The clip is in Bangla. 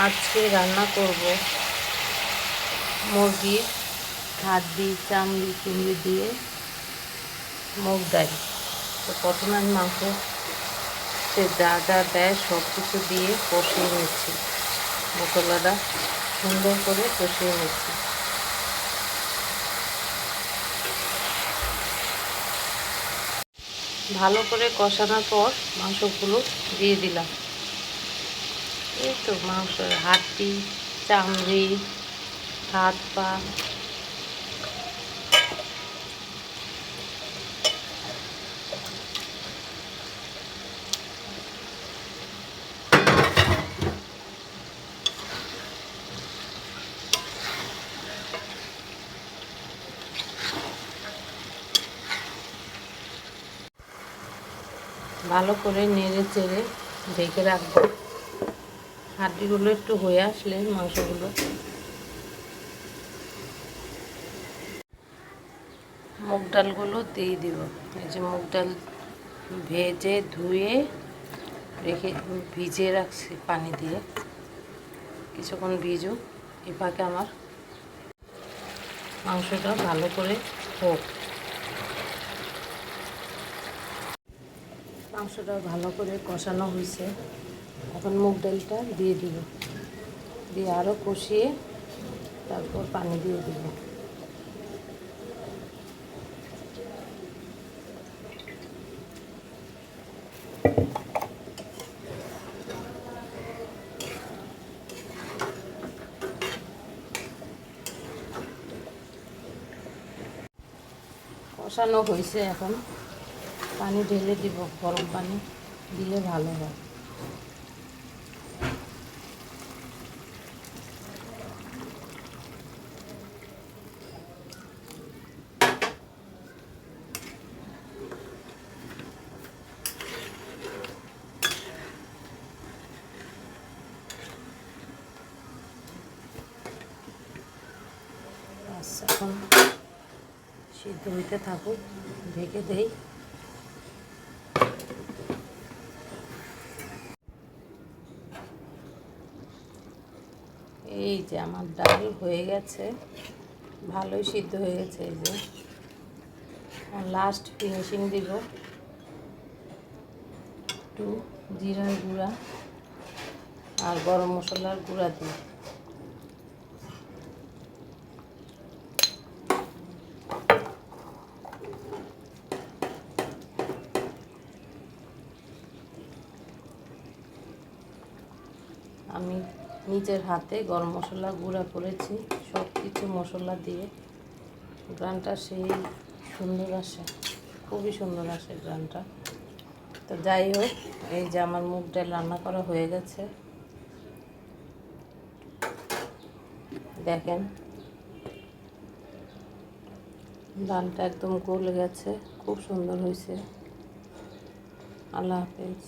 আজকে রান্না করব মুরগির হাড্ডি চামড়ি চিংড়ি দিয়ে মুগ ডাল। তো প্রথমে আমি মাংসে যা যা দেয় সব কিছু দিয়ে কষিয়ে নিচ্ছি, মশলাটা সুন্দর করে কষিয়ে নিচ্ছি। ভালো করে কষানোর পর মাংসগুলো দিয়ে দিলাম। এই তো মাংসের হাড্ডি চামড়ি হাত পা ভালো করে নেড়ে চেড়ে ঢেকে রাখবো। হাড্ডিগুলো একটু হয়ে আসলে মাংসগুলো মুগ ডালগুলো দিয়ে দিব। এই যে মুগ ডাল ভেজে ধুয়ে রেখে ভিজিয়ে রাখছি পানি দিয়ে, কিছুক্ষণ ভিজুক। এ ফাঁকে আমার মাংসটা ভালো করে হোক। মাংসটা ভালো করে কষানো হয়েছে, এখন মুগ ডালটা দিয়ে দিব, দিয়ে আরও কষিয়ে তারপর পানি দিয়ে দিব। কষানো হয়েছে, এখন পানি ঢেলে দিব। গরম পানি দিলে ভালো হয়। আচ্ছা, এখন সিদ্ধ হইতে থাকুক, ঢেকে দেই। এই যে আমার ডাল হয়ে গেছে, ভালোই সিদ্ধ হয়ে গেছে। এই যে লাস্ট ফিনিশিং দিব একটু জিরার গুঁড়া আর গরম মশলার গুঁড়া দিই। আমি নিজের হাতে গরম মশলা গুঁড়া করেছি, সব কিছু মশলা দিয়ে। গ্রানটা সেই সুন্দর আসে, খুবই সুন্দর আসে গ্রানটা। তো যাই হোক, এই যে আমার মুগ ডাল রান্না করা হয়ে গেছে, দেখেন ডালটা একদম গলে গেছে, খুব সুন্দর হয়েছে। আল্লাহ হাফেজ।